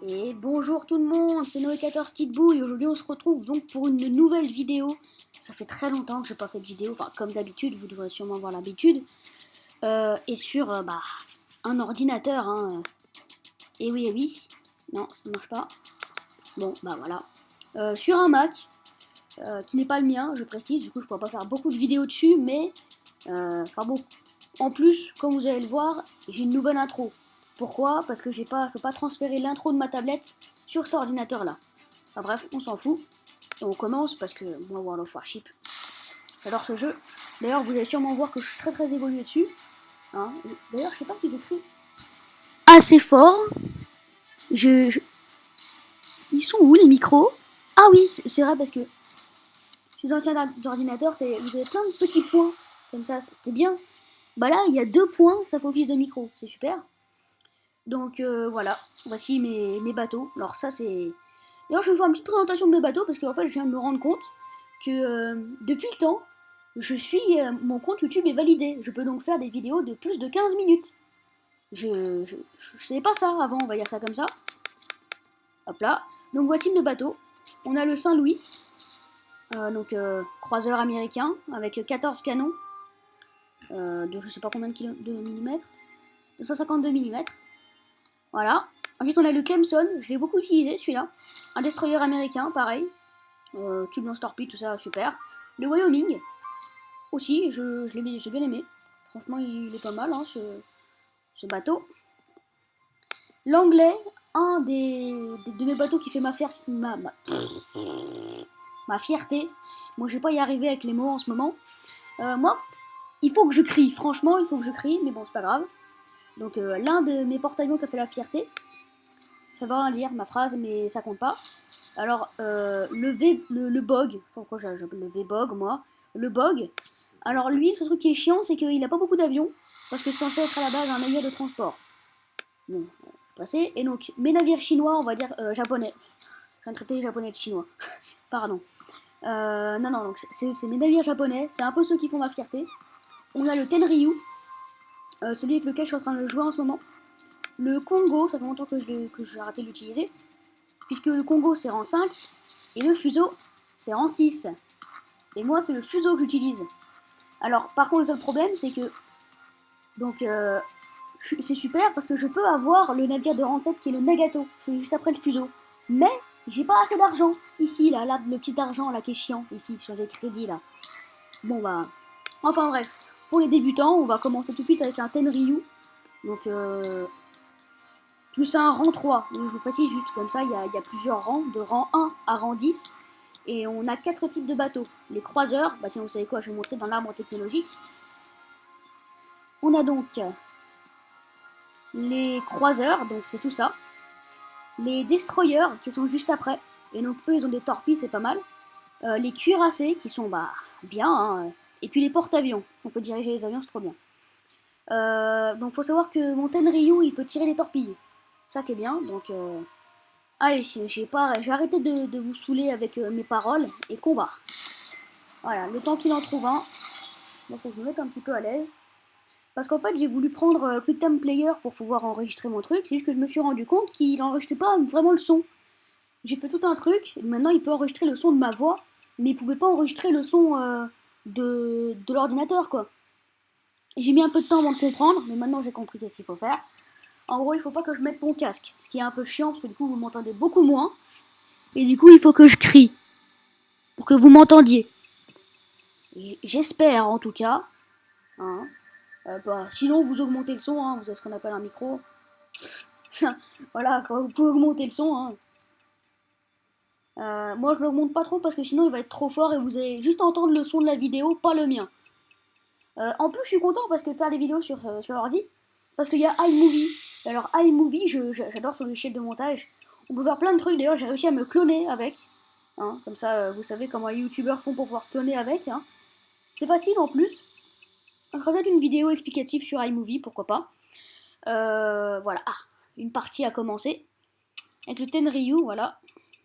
Et bonjour tout le monde, c'est Noé14 Titbou et aujourd'hui on se retrouve donc pour une nouvelle vidéo. Ça fait très longtemps que j'ai pas fait de vidéo, enfin comme d'habitude, vous devrez sûrement avoir l'habitude. Et sur un ordinateur, hein. Et oui, non ça marche pas. Bon bah voilà. Sur un Mac, qui n'est pas le mien, je précise, du coup je pourrais pas faire beaucoup de vidéos dessus, mais enfin bon. En plus, comme vous allez le voir, j'ai une nouvelle intro. Pourquoi? Parce que je peux pas transférer l'intro de ma tablette sur cet ordinateur là. Enfin bref, on s'en fout. Et on commence parce que moi, World of Warship, j'adore ce jeu. D'ailleurs, vous allez sûrement voir que je suis très très évolué dessus. Hein. D'ailleurs, je sais pas si j'écris assez fort. Je... Ils sont où les micros? Ah oui, c'est vrai parce que les anciens ordinateurs, vous avez plein de petits points. Comme ça, c'était bien. Bah là, il y a 2 points, ça fait office de micro. C'est super. Donc voilà, voici mes bateaux. Alors ça c'est... D'ailleurs je vais vous faire une petite présentation de mes bateaux parce qu'en fait je viens de me rendre compte que depuis le temps, mon compte YouTube est validé. Je peux donc faire des vidéos de plus de 15 minutes. Je savais pas ça avant, on va dire ça comme ça. Hop là. Donc voici mes bateaux. On a le Saint-Louis, croiseur américain avec 14 canons de je sais pas combien de millimètres. 252 millimètres. Voilà. Ensuite, on a le Clemson, je l'ai beaucoup utilisé celui-là. Un destroyer américain, pareil. Tube lance-torpille, tout ça, super. Le Wyoming, aussi, j'ai bien aimé. Franchement, il est pas mal, hein, ce bateau. L'anglais, de mes bateaux qui fait ma fierté. Moi, je vais pas y arriver avec les mots en ce moment. Moi, il faut que je crie, franchement, il faut que je crie, mais bon, c'est pas grave. Donc, l'un de mes porte-avions qui a fait la fierté, ça va lire ma phrase, mais ça compte pas. Alors, le bog, pourquoi j'appelle le V-bog, moi, le bog, alors lui, ce truc qui est chiant, c'est qu'il a pas beaucoup d'avions, parce que c'est censé être à la base un navire de transport. Bon, passé. Et donc, mes navires chinois, on va dire japonais. Je viens de traiter les japonais de chinois. Pardon. Non, donc c'est mes navires japonais, c'est un peu ceux qui font ma fierté. On a le Tenryu, celui avec lequel je suis en train de jouer en ce moment. Le Congo, ça fait longtemps que j'ai arrêté de l'utiliser, puisque le Congo c'est rang 5 et le Fuso c'est rang 6. Et moi c'est le Fuso que j'utilise. Alors par contre le seul problème c'est que donc c'est super parce que je peux avoir le navire de rang 7 qui est le Nagato, celui juste après le Fuso. Mais j'ai pas assez d'argent ici là, le petit argent là qui est chiant ici sur les crédits là. Bon bah enfin bref, pour les débutants on va commencer tout de suite avec un Tenryu. Donc plus un rang 3. Donc, je vous précise juste, comme ça, il y a plusieurs rangs, de rang 1 à rang 10. Et on a 4 types de bateaux. Les croiseurs, bah tiens, vous savez quoi, je vais vous montrer dans l'arbre technologique. On a donc les croiseurs, donc c'est tout ça. Les destroyers, qui sont juste après. Et donc eux, ils ont des torpilles, c'est pas mal. Les cuirassés, qui sont bien. Hein. Et puis les porte-avions. On peut diriger les avions, c'est trop bien. Donc faut savoir que mon Tenryu, il peut tirer les torpilles. Ça qui est bien, donc... Allez, j'ai arrêté de vous saouler avec mes paroles et combat. Voilà, le temps qu'il en trouve un. Bon, faut que je me mette un petit peu à l'aise. Parce qu'en fait, j'ai voulu prendre QuickTime Player pour pouvoir enregistrer mon truc. C'est juste que je me suis rendu compte qu'il n'enregistrait pas vraiment le son. J'ai fait tout un truc. Maintenant, il peut enregistrer le son de ma voix. Mais il pouvait pas enregistrer le son de l'ordinateur, quoi. J'ai mis un peu de temps avant de comprendre. Mais maintenant, j'ai compris qu'est-ce qu'il faut faire. En gros, il faut pas que je mette mon casque. Ce qui est un peu chiant parce que du coup, vous m'entendez beaucoup moins. Et du coup, il faut que je crie pour que vous m'entendiez. J'espère en tout cas. Hein. Sinon, vous augmentez le son, hein, vous avez ce qu'on appelle un micro. Voilà, vous pouvez augmenter le son. Hein. Moi, je l'augmente pas trop parce que sinon, il va être trop fort et vous allez juste entendre le son de la vidéo, pas le mien. En plus, je suis content parce que faire des vidéos sur l'ordi, parce qu'il y a iMovie. Alors, iMovie, j'adore ce logiciel de montage. On peut faire plein de trucs. D'ailleurs, j'ai réussi à me cloner avec. Hein, comme ça, vous savez comment les youtubeurs font pour pouvoir se cloner avec. Hein. C'est facile en plus. Je ferai peut-être une vidéo explicative sur iMovie, pourquoi pas. Voilà. Ah, une partie a commencé. Avec le Tenryu, voilà.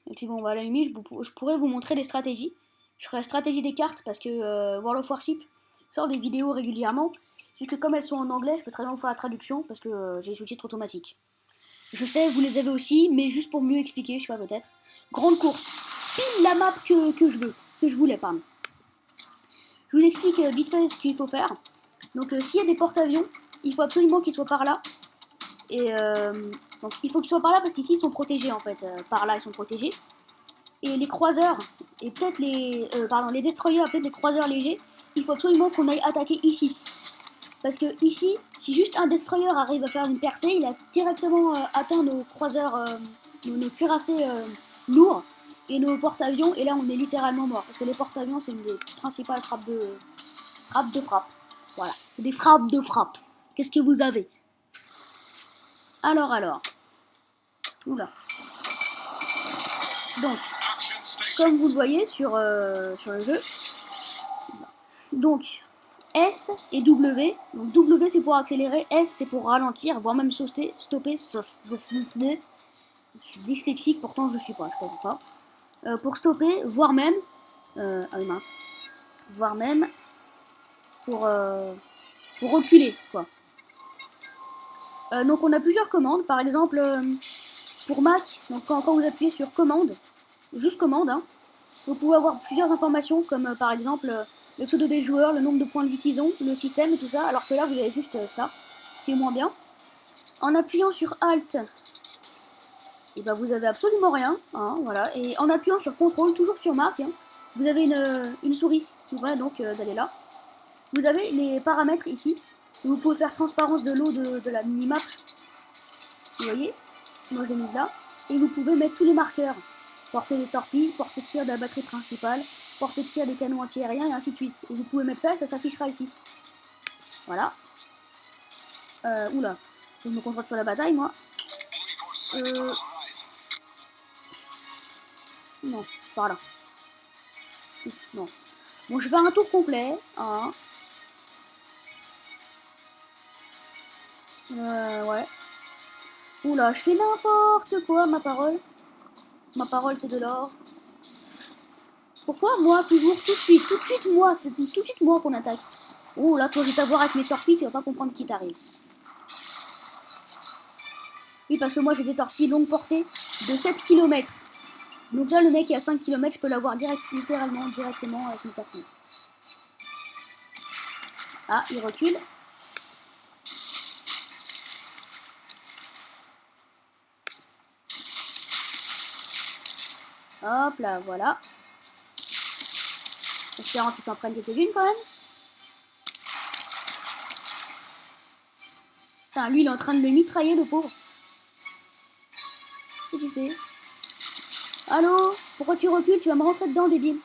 Et puis bon, à la limite, je pourrais vous montrer les stratégies. Je ferai la stratégie des cartes parce que World of Warship sort des vidéos régulièrement. Juste que comme elles sont en anglais, je peux très bien vous faire la traduction parce que j'ai les sous-titres automatiques. Je sais, vous les avez aussi, mais juste pour mieux expliquer, je sais pas peut-être. Grande course. Pile la map que je veux, que je voulais, pardon. Je vous explique vite fait ce qu'il faut faire. Donc s'il y a des porte-avions, il faut absolument qu'ils soient par là. Et donc il faut qu'ils soient par là parce qu'ici ils sont protégés en fait. Par là ils sont protégés. Et les croiseurs, et peut-être les destroyers, peut-être les croiseurs légers, il faut absolument qu'on aille attaquer ici. Parce que ici, si juste un destroyer arrive à faire une percée, il a directement atteint nos croiseurs, nos cuirassés lourds et nos porte-avions, et là on est littéralement mort. Parce que les porte-avions, c'est une des principales frappes de frappe. Voilà, c'est des frappes de frappe. Qu'est-ce que vous avez? Alors. Oula. Donc, comme vous le voyez sur le jeu, donc S et W. Donc W c'est pour accélérer, S c'est pour ralentir, voire même stopper. Je suis dyslexique, pourtant je ne suis pas, je comprends pas. Pour stopper, voire même, voire même pour reculer, quoi. Donc on a plusieurs commandes, par exemple pour Mac, donc quand vous appuyez sur commande, juste commande, hein, vous pouvez avoir plusieurs informations comme par exemple le pseudo des joueurs, le nombre de points de vie qu'ils ont, le système et tout ça, alors que là vous avez juste ça, ce qui est moins bien. En appuyant sur Alt, et ben vous avez absolument rien, hein, voilà. Et en appuyant sur CTRL, toujours sur Mac, hein, vous avez une souris qui va donc d'aller là. Vous avez les paramètres ici. Vous pouvez faire transparence de l'eau de la minimap. Vous voyez, moi je l'ai mise là. Et vous pouvez mettre tous les marqueurs. Portée des torpilles, portée de tir de la batterie principale, portée de tir des canons antiaériens et ainsi de suite. Et vous pouvez mettre ça et ça s'affichera ici. Voilà. Oula, je me concentre sur la bataille moi. Non, par là. Non. Bon, je fais un tour complet. Hein. Ouais. Oula, je fais n'importe quoi, ma parole. Ma parole, c'est de l'or. Pourquoi moi, toujours, tout de suite, moi, c'est tout de suite moi qu'on attaque. Oh là, toi, je vais t'avoir avec mes torpilles, tu vas pas comprendre qui t'arrive. Oui, parce que moi, j'ai des torpilles longue portée de 7 km. Donc là, le mec est à 5 km, je peux l'avoir littéralement, directement avec mes torpilles. Ah, il recule. Hop là, voilà. Espérant qu'il s'en prenne quelques-unes quand même. Putain, lui, il est en train de le mitrailler, le pauvre. Qu'est-ce que tu fais? Allô? Pourquoi tu recules? Tu vas me rentrer dedans, débile.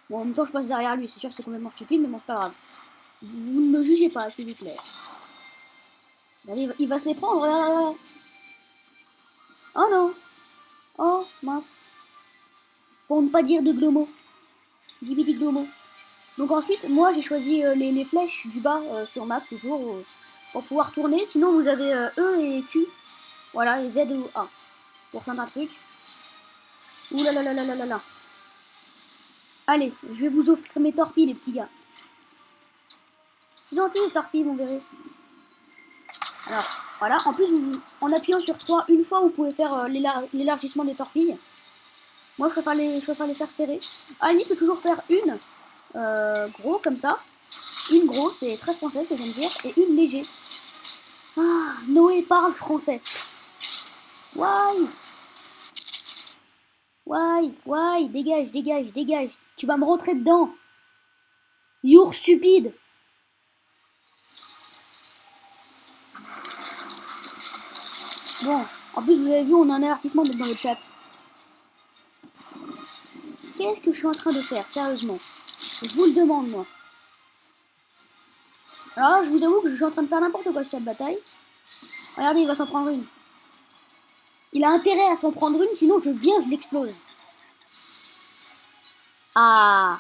Bon, en même temps, je passe derrière lui. C'est sûr que c'est complètement stupide, mais bon, c'est pas grave. Vous ne me jugez pas, s'il vous plaît. Allez, il va se les prendre. Oh non. Oh, mince. Pour ne pas dire de glomo. Dibidi glomo. Donc ensuite, moi, j'ai choisi les flèches du bas sur map, toujours, pour pouvoir tourner. Sinon, vous avez E et Q. Voilà, et Z ou A. Pour faire un truc. Ouh là là là là là là là. Allez, je vais vous offrir mes torpilles, les petits gars. Gentil, les torpilles, vous verrez. Alors, voilà. En plus, en appuyant sur 3 une fois, vous pouvez faire l'élargissement des torpilles. Moi, je préfère les faire serrer. Annie peut toujours faire une gros, comme ça. Une gros, c'est très français, que j'aime dire. Et une léger. Ah, Noé parle français. Why? Why? Dégage. Tu vas me rentrer dedans. You're stupide. Bon, en plus, vous avez vu, on a un avertissement dans le chat. Qu'est-ce que je suis en train de faire, sérieusement? Je vous le demande, moi. Alors là, je vous avoue que je suis en train de faire n'importe quoi sur cette bataille. Regardez, il va s'en prendre une. Il a intérêt à s'en prendre une, sinon je l'explose. Ah,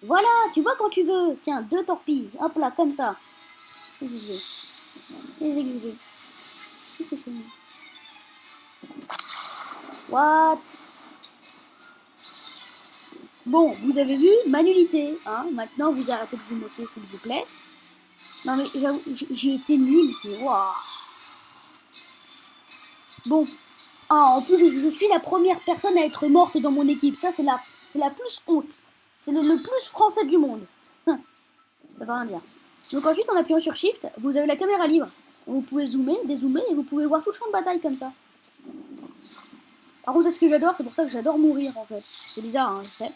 voilà, tu vois quand tu veux. Tiens, 2 torpilles. Hop là, comme ça. Qu'est-ce que je fais? Qu'est-ce que je fais? What? Bon, vous avez vu ma nullité. Hein. Maintenant, vous arrêtez de vous moquer, s'il vous plaît. Non mais j'ai été nulle. Waouh. Bon. Ah, en plus, je suis la première personne à être morte dans mon équipe. Ça, c'est la plus honte. C'est le plus français du monde. Ça veut rien dire. Donc ensuite, en appuyant sur Shift, vous avez la caméra libre. Vous pouvez zoomer, dézoomer, et vous pouvez voir tout le champ de bataille comme ça. Par contre, c'est ce que j'adore, c'est pour ça que j'adore mourir, en fait. C'est bizarre, hein, je sais.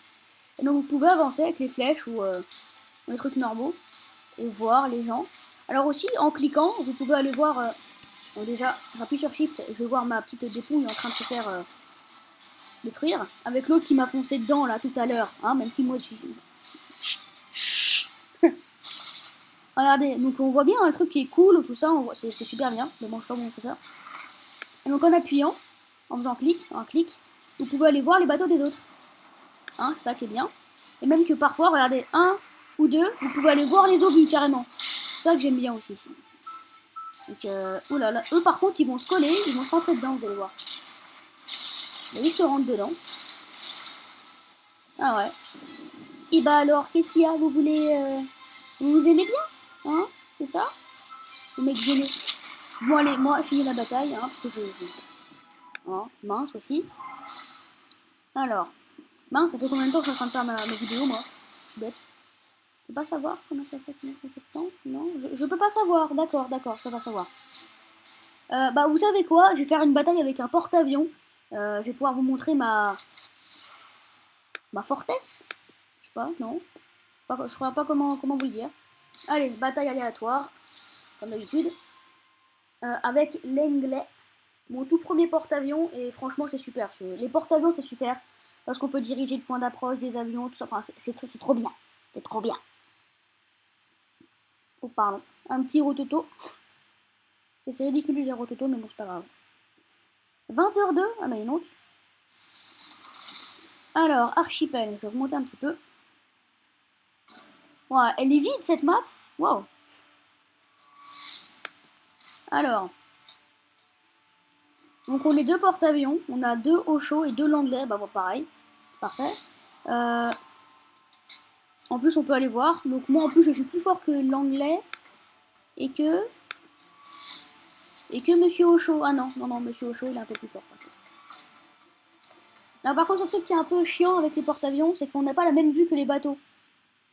Et donc, vous pouvez avancer avec les flèches ou les trucs normaux, et voir les gens. Alors aussi, en cliquant, vous pouvez aller voir... bon, déjà, j'appuie sur Shift, je vais voir ma petite dépouille en train de se faire... détruire, avec l'autre qui m'a foncé dedans là tout à l'heure, hein, même si moi je suis... Regardez, donc on voit bien le truc qui est cool, tout ça, c'est super bien, mais bon je sais pas comment on fait ça. Et donc en appuyant, en faisant un clic, vous pouvez aller voir les bateaux des autres. Hein, c'est ça qui est bien. Et même que parfois, regardez, un ou deux, vous pouvez aller voir les obus carrément. C'est ça que j'aime bien aussi. Donc, oulala, eux par contre, ils vont se coller, ils vont se rentrer dedans, vous allez voir. Et ils se rentrent dedans. Ah ouais. Et bah alors, qu'est-ce qu'il y a? Vous voulez... Vous aimez bien? Hein? C'est ça? Le mec gêné. Bon allez, moi, finis la bataille, hein, parce que hein, mince aussi. Alors, mince, ça fait combien de temps que je suis en train de faire ma vidéo, moi? Je suis bête. Je peux pas savoir comment ça fait de temps? Non, je peux pas savoir. D'accord, je peux pas savoir. Bah, vous savez quoi? Je vais faire une bataille avec un porte-avions. Je vais pouvoir vous montrer ma fortesse. Je sais pas, non. Je sais pas comment vous le dire. Allez, bataille aléatoire, comme d'habitude. Avec l'anglais, mon tout premier porte-avions, et franchement c'est super. Les porte-avions c'est super, parce qu'on peut diriger le point d'approche des avions, tout ça, enfin c'est trop bien. C'est trop bien. Oh pardon, un petit rototo. C'est ridicule les rototo, mais bon c'est pas grave. 20h02, ah mais donc. Alors, archipel, je vais remonter un petit peu. Ouais, elle est vide cette map. Waouh. Alors, donc on est deux porte-avions, on a deux au chaud et deux l'anglais, bah bon pareil, c'est parfait. En plus on peut aller voir, donc moi en plus je suis plus fort que l'anglais et que Monsieur Ocho. Ah non, Monsieur Ocho il est un peu plus fort par contre. Alors par contre, ce truc qui est un peu chiant avec les porte-avions, c'est qu'on n'a pas la même vue que les bateaux.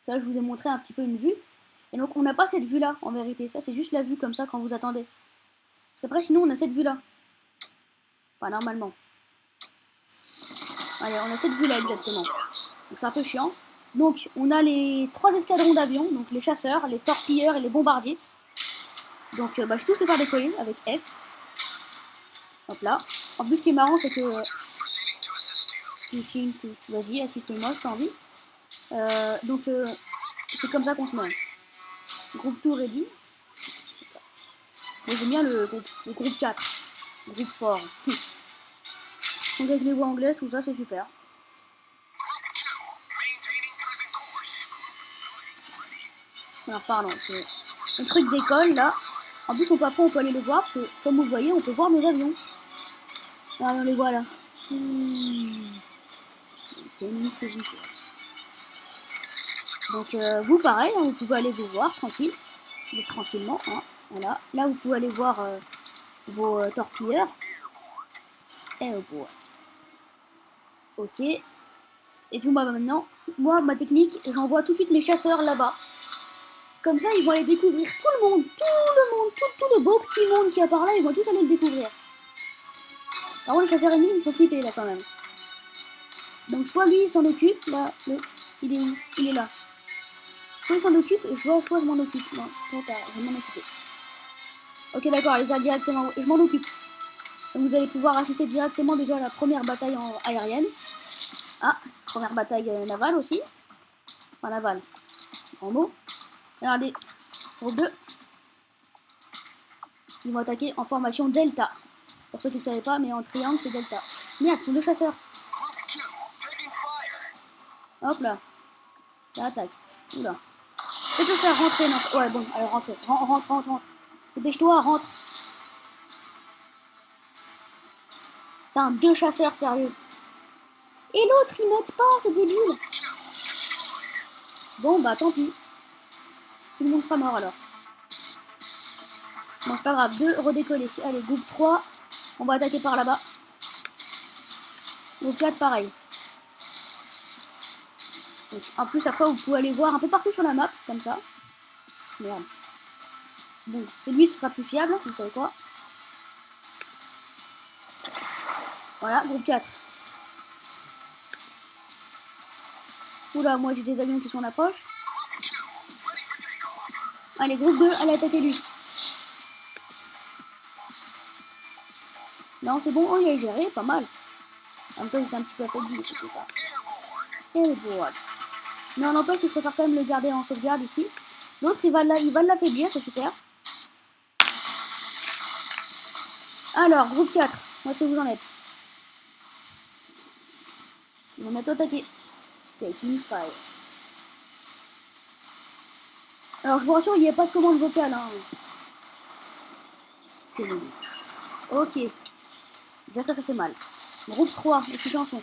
Là, je vous ai montré un petit peu une vue. Et donc, on n'a pas cette vue-là, en vérité. Ça, c'est juste la vue comme ça quand vous attendez. Parce qu'après, sinon, on a cette vue-là. Enfin, normalement. Allez, on a cette vue-là, exactement. Donc, c'est un peu chiant. Donc, on a les 3 escadrons d'avions. Donc, les chasseurs, les torpilleurs et les bombardiers. Donc, bah, je tous les faire décoller avec F. Hop là. En plus, ce qui est marrant, c'est que... Vas-y, assiste-moi, si t'as envie. Donc, c'est comme ça qu'on se met. Groupe tout ready. Moi j'aime bien le groupe 4. Groupe fort. Donc avec les voix anglaises, tout ça, c'est super. Alors pardon, c'est un truc d'école là. En plus après on peut aller le voir parce que comme vous voyez on peut voir nos avions. Ah, on les voit là. Donc vous pareil, hein, vous pouvez aller vous voir tranquillement. Hein, voilà. Là vous pouvez aller voir vos torpilleurs. Et boîte. Ok. Et puis moi maintenant, ma technique, j'envoie tout de suite mes chasseurs là-bas. Comme ça, ils vont aller découvrir tout le monde, tout le beau petit monde qui a par là, ils vont tous aller le découvrir. Par contre, les chasseurs ennemis, ils me font flipper là quand même. Donc soit lui, il s'en occupe, là, il est où? Il est là. Soit il s'en occupe, soit je m'en occupe. Non, trop tard, je vais m'en occuper. Ok, d'accord, il les a directement, je m'en occupe. Donc vous allez pouvoir assister directement déjà à la première bataille aérienne. Ah, première bataille navale aussi. Enfin, navale, en mot. Regardez, groupe 2. Ils vont attaquer en formation delta. Pour ceux qui ne savaient pas, mais en triangle, c'est delta. Merde, ce sont deux chasseurs. Hop là. Ça attaque. Oula. Je peux faire rentrer. Non. Ouais, bon, allez, rentrez. Rentre. Dépêche-toi, rentre. Putain, deux chasseurs, sérieux. Et l'autre, ils mettent pas, c'est débile. Bon, bah tant pis. Tout le monde sera mort alors. Bon, c'est pas grave. Deux redécollés. Allez, groupe 3. On va attaquer par là-bas. Groupe 4, pareil. Donc, en plus, après, vous pouvez aller voir un peu partout sur la map, comme ça. Merde. Bon, c'est lui, ce sera plus fiable, vous savez quoi. Voilà, groupe 4. Oula, moi j'ai des avions qui sont en approche. Allez, groupe 2, allez attaquer lui. Non, c'est bon, oh, il a géré, pas mal. En même temps, il s'est un petit peu affaibli, je sais pas. Airboard. Mais on n'empêche que je préfère quand même le garder en sauvegarde ici. L'autre, il va l'affaiblir, c'est super. Alors, groupe 4, où est-ce que vous en êtes? Ils vont bientôt attaquer. Taking fire. Alors, je vous rassure, il n'y a pas de commande vocale. Hein. Ok. Déjà, ça fait mal. Groupe 3, écoutez en son.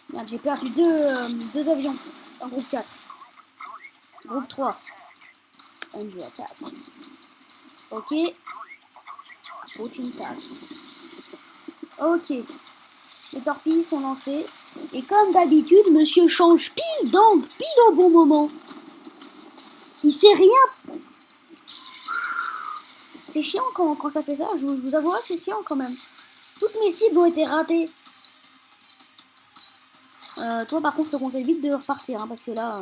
Merde, j'ai perdu deux avions en groupe 4. Groupe 3. Enjoy attack. Ok. Coaching target. Ok. Les torpilles sont lancées. Et comme d'habitude, monsieur change pile d'angle, pile au bon moment. Il sait rien. C'est chiant quand ça fait ça. Je vous avouerai que c'est chiant quand même. Toutes mes cibles ont été ratées. Toi, par contre, je te conseille vite de repartir. Hein, parce que là...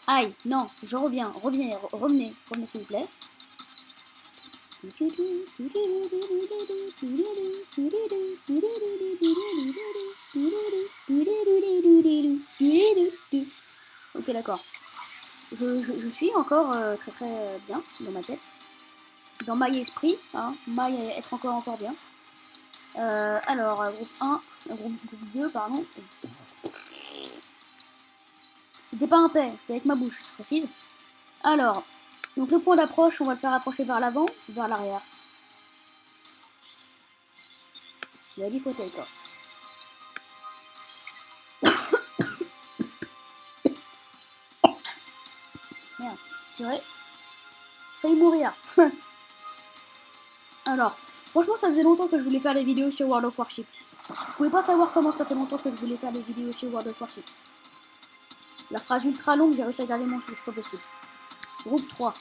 Aïe, non, je reviens. Revenez, s'il vous plaît. Ok, d'accord. Je suis encore très bien dans ma tête. Dans my esprit, hein, my être encore bien. Alors, groupe 1, groupe 2, pardon. C'était pas un paix, c'était avec ma bouche, je précise. Alors, donc le point d'approche, on va le faire approcher vers l'avant, vers l'arrière. Ready for take off. Merde, purée. Failli mourir. Alors, franchement, ça faisait longtemps que je voulais faire des vidéos sur World of Warship. Vous pouvez pas savoir comment ça fait longtemps que je voulais faire des vidéos sur World of Warship. La phrase ultra longue, j'ai réussi à garder mon souffle, pas possible. Groupe 3.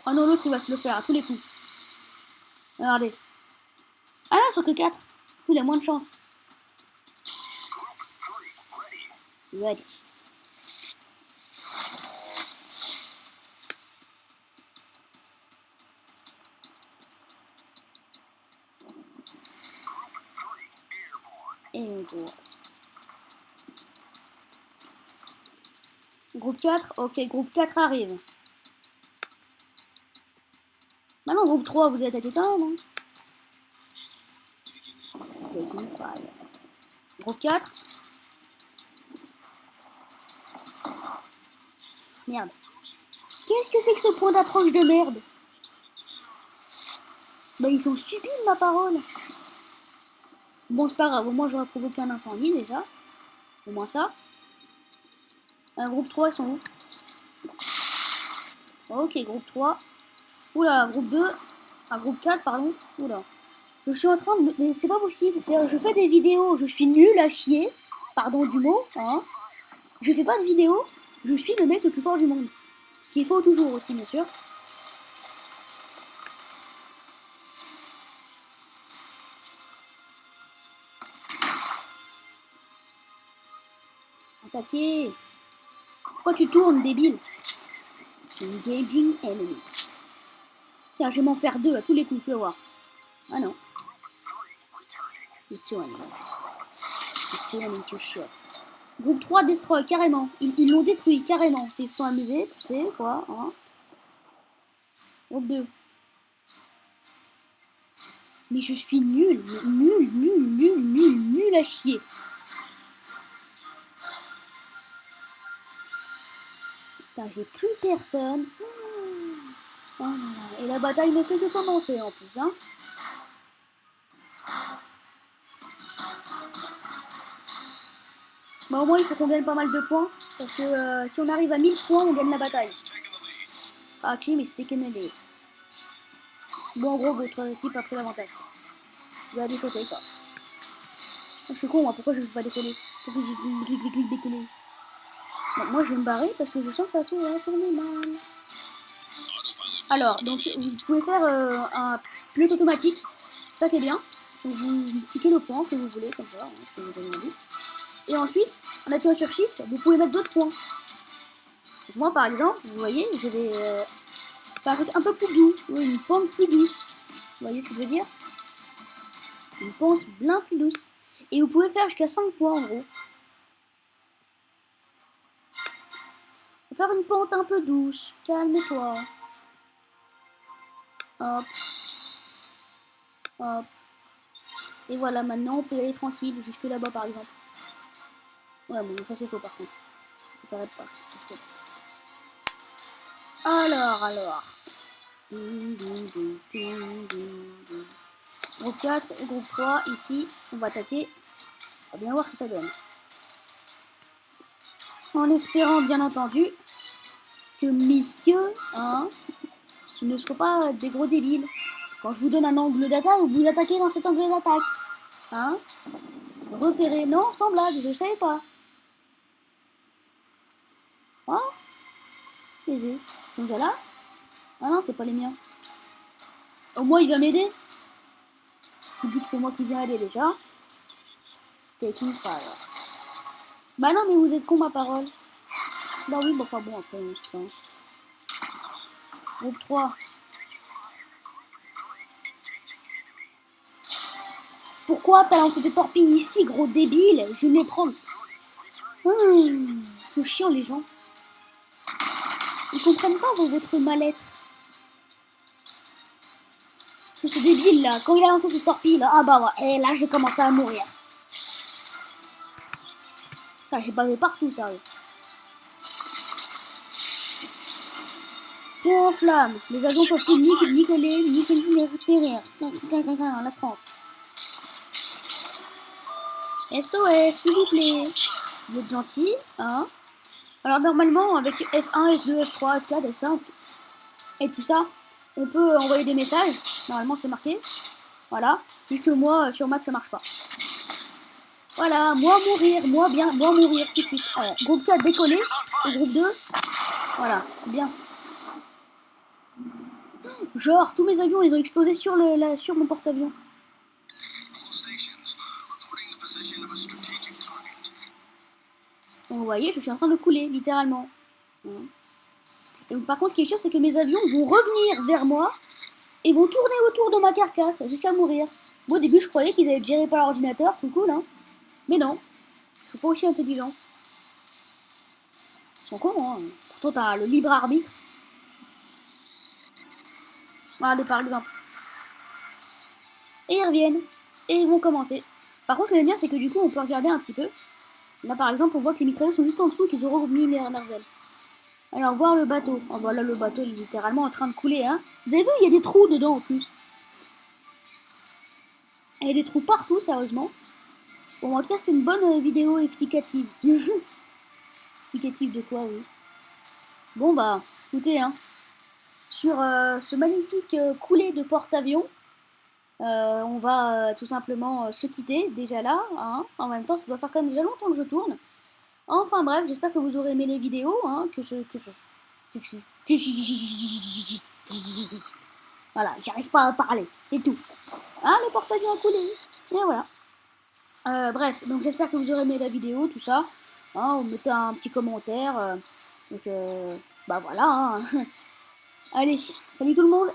Oh non, l'autre il va se le faire à tous les coups. Regardez. Ah là, sur que 4. Il a moins de chance. Ready. Et on go. Groupe 4, ok, groupe 4 arrive. Maintenant, groupe 3, vous êtes attaqué quand même. Hein. Taking fire. Groupe 4. Merde. Qu'est-ce que c'est que ce point d'approche de merde? Bah, ils sont stupides, ma parole. Bon, c'est pas grave, au moins j'aurais provoqué un incendie déjà. Au moins ça. Groupe 3, ils sont où? Ok, groupe 3. Oula, groupe 2. Groupe 4, pardon. Oula. Je suis en train de... Mais c'est pas possible. Je fais des vidéos, je suis nul à chier. Pardon du mot, hein. Je fais pas de vidéos, je suis le mec le plus fort du monde. Ce qu'il faut toujours aussi, bien sûr. Attaquer. Pourquoi tu tournes, débile? Engaging enemy. Tiens, je vais m'en faire 2 à tous les coups, tu vas voir. Ah non. Returning to ship. Groupe 3 destroy, carrément. Ils l'ont détruit, carrément. Ils se sont amusés, tu sais, quoi. Hein. Groupe 2. Mais je suis nul, nul à chier. Putain, j'ai plus personne. Oh là là. Et la bataille ne fait que commencer en plus, hein. Bah au moins il faut qu'on gagne pas mal de points. Parce que si on arrive à 1000 points, on gagne la bataille. Ah, team is taken a lead. Bon, en gros, votre équipe a pris l'avantage. Vous allez sauter, quoi. Je suis con, moi, pourquoi je ne veux pas décoller? Pourquoi j'ai décoller? Bon, moi, je vais me barrer parce que je sens que ça va tourner mal. Alors, donc, vous pouvez faire un pilote automatique. Ça qui est bien. Donc, vous cliquez le point que vous voulez, comme ça, hein, si vous avez envie. Et ensuite, en appuyant sur Shift, vous pouvez mettre d'autres points. Donc, moi, par exemple, vous voyez, je vais faire un truc un peu plus doux. Une pente plus douce. Vous voyez ce que je veux dire? Une pente bien plus douce. Et vous pouvez faire jusqu'à 5 points, en gros. Faire une pente un peu douce. Calme-toi. Hop. Hop. Et voilà, maintenant on peut aller tranquille, jusque là-bas par exemple. Ouais, bon, ça c'est faux par contre. Ça t'arrête pas. Alors. Groupe 4 et groupe 3, ici, on va attaquer. On va bien voir ce que ça donne. En espérant, bien entendu, que messieurs, hein, ce ne soient pas des gros débiles. Quand je vous donne un angle d'attaque, vous attaquez dans cet angle d'attaque. Hein? Repérez, non, sans blague, je ne savais pas. Hein? Ils sont déjà là? Ah non, c'est pas les miens. Au moins, il va m'aider. Tu dis que c'est moi qui viens aider déjà. Taking fire. Bah non, mais vous êtes con, ma parole. Bah oui, bah enfin bon, après, on se prend. Groupe 3. Pourquoi t'as lancé tes torpilles ici, gros débile? Je vais les prendre. Ils sont chiants, les gens. Ils comprennent pas votre mal-être. Ce débile là, quand il a lancé ses torpilles là, ah bah ouais, et là j'ai commencé à mourir. Enfin, j'ai bavé partout, sérieux. Pour en flamme, les agents peuvent ni coller, ni périr. La France. SOS, s'il vous plaît. Vous êtes gentil, hein? Alors normalement, avec F1, F2, F3, F4, F5 et tout ça, on peut envoyer des messages. Normalement, c'est marqué. Voilà. Vu que moi, sur Mac, ça marche pas. Voilà, moi mourir, moi mourir tout de suite. Voilà. Groupe 4 décoller, et groupe 2, voilà, bien. Genre, tous mes avions, ils ont explosé sur mon porte-avions. Donc, vous voyez, je suis en train de couler, littéralement. Et donc, par contre, ce qui est sûr, c'est que mes avions vont revenir vers moi et vont tourner autour de ma carcasse jusqu'à mourir. Moi, au début, je croyais qu'ils allaient être gérés par l'ordinateur, tout cool, hein. Mais non, ils sont pas aussi intelligents. Ils sont cons, hein. Pourtant, t'as le libre arbitre. Voilà, par exemple. Et ils reviennent. Et ils vont commencer. Par contre, ce qui est bien, c'est que du coup, on peut regarder un petit peu. Là, par exemple, on voit que les mitrailleuses sont juste en dessous, qu'ils auront remis leurs ailes. Alors, voir le bateau. Oh, voilà, le bateau est littéralement en train de couler, hein. Vous avez vu, il y a des trous dedans, en plus. Il y a des trous partout, sérieusement. Bon, en tout cas, c'était une bonne vidéo explicative. Explicative de quoi, oui. Bon, bah, écoutez, hein. Sur ce magnifique coulé de porte-avions, on va tout simplement se quitter, déjà là. Hein. En même temps, ça doit faire quand même déjà longtemps que je tourne. Enfin bref, j'espère que vous aurez aimé les vidéos, hein, voilà, j'arrive pas à parler, c'est tout. Ah, le porte-avions a coulé, et voilà. Bref, donc j'espère que vous aurez aimé la vidéo, tout ça. Hein, vous mettez un petit commentaire, donc bah voilà. Hein. Allez, salut tout le monde.